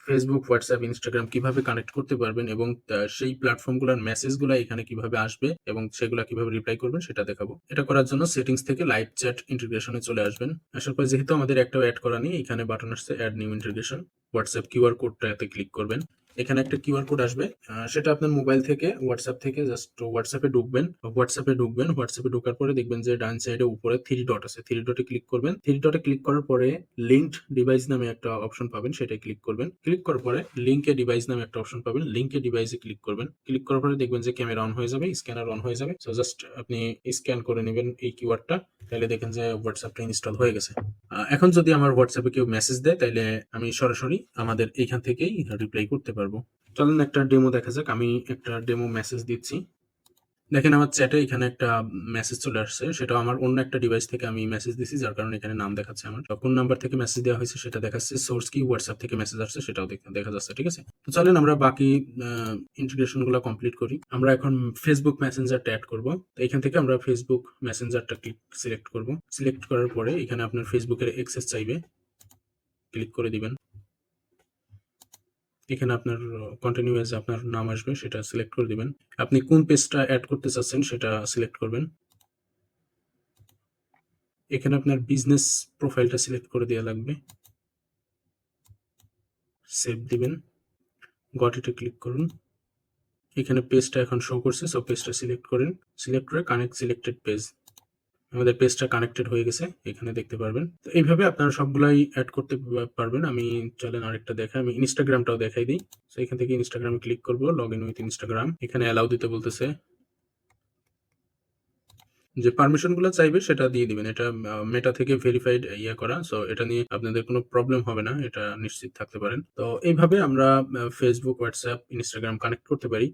Facebook, WhatsApp, Instagram কিভাবে connect করতে পারবেন এবং সেই প্ল্যাটফর্মগুলোর মেসেজগুলা এখানে কিভাবে আসবে এবং সেগুলা কিভাবে রিপ্লাই করবেন সেটা দেখাবো। এটা করার জন্য সেটিংস থেকে লাইভ চ্যাট ইন্টিগ্রেশনে চলে আসবেন। আসার পর যেহেতু আমাদের একটাও এড করা নেই, এখানে বাটন আসছে add new integration. WhatsApp QR কোডটাতে ক্লিক করবেন। এখানে একটা কিউআর কোড আসবে, সেটা আপনার মোবাইল থেকে হোয়াটসঅ্যাপ থেকে জাস্ট হোয়াটসঅ্যাপে ঢুকবেন। হোয়াটসঅ্যাপে ঢোকার পরে দেখবেন যে ডান সাইডে উপরে থ্রি ডট আছে, থ্রি ডটে ক্লিক করবেন। থ্রি ডটে ক্লিক করার পরে লিঙ্কড ডিভাইস নামে একটা অপশন পাবেন, সেটাই ক্লিক করবেন। ক্লিক করার পরে লিঙ্কে ডিভাইস নামে একটা অপশন পাবেন, লিঙ্কে ডিভাইসে ক্লিক করবেন। ক্লিক করার পরে দেখবেন যে ক্যামেরা অন হয়ে যাবে, স্ক্যানার অন হয়ে যাবে। সো জাস্ট আপনি স্ক্যান করে নেবেন এই কিওয়ার্ডটা, তাহলে দেখেন যে হোয়াটসঅ্যাপটা ইনস্টল হয়ে গেছে। এখন যদি আমার হোয়াটসঅ্যাপে কেউ মেসেজ দেয় তাহলে আমি সরাসরি আমাদের এইখান থেকেই রিপ্লাই করতে পারবো। চলেন একটা ডেমো দেখা যাক। আমি একটা ডেমো মেসেজ দিচ্ছি। দেখেন আমার চ্যাটে এখানে একটা মেসেজ চলে আসছে, সেটা আমার অন্য একটা ডিভাইস থেকে আমি মেসেজ দিছি, যার কারণে এখানে নাম দেখাচ্ছে। আমার কোন নাম্বার থেকে মেসেজ দেওয়া হয়েছে সেটা দেখাচ্ছে, সোর্স কি হোয়াটসঅ্যাপ থেকে মেসেজ আসছে সেটাও দেখা যাচ্ছে। ঠিক আছে, তো চলেন আমরা বাকি ইন্টিগ্রেশন গুলো কমপ্লিট করি। আমরা এখন ফেসবুক মেসেঞ্জারটা অ্যাড করব। তো এখান থেকে আমরা ফেসবুক মেসেঞ্জারটা সিলেক্ট করব। সিলেক্ট করার পরে এখানে আপনার ফেসবুকের অ্যাক্সেস চাইবে, ক্লিক করে দিবেন। এখানে আপনার কন্টিনিউ এজ আপনার নাম আসবে, সেটা সিলেক্ট করে দিবেন। আপনি কোন পেজটা অ্যাড করতে চাচ্ছেন সেটা সিলেক্ট করবেন। এখানে আপনার বিজনেস প্রোফাইলটা সিলেক্ট করে দেওয়া লাগবে, সেভ দিবেন, গট ইটে ক্লিক করুন। এখানে পেজটা এখন শো করছে, সো পেজটা সিলেক্ট করেন। সিলেক্ট করে কানেক্ট সিলেক্টেড পেজ, আমাদের পেজটা কানেক্টেড হয়ে গেছে, এখানে দেখতে পারবেন। তো এইভাবে আপনারা সবগুলাই অ্যাড করতে পারবেন। আমি চলেন আরেকটা দেখাই, আমি ইনস্টাগ্রামটাও দেখাই দিই। তো এখান থেকে ইনস্টাগ্রামে ক্লিক করব, লগ ইন উইথ ইনস্টাগ্রাম। এখানে অ্যালাউ দিতে বলতেছে, যে পারমিশন গুলো চাইবে সেটা দিয়ে দিবেন। এটা মেটা থেকে ভেরিফাইড করা, সো এটা নিয়ে আপনাদের কোনো প্রবলেম হবে না, এটা নিশ্চিত থাকতে পারেন। তো এইভাবে আমরা ফেসবুক, হোয়াটসঅ্যাপ, ইনস্টাগ্রাম কানেক্ট করতে পারি।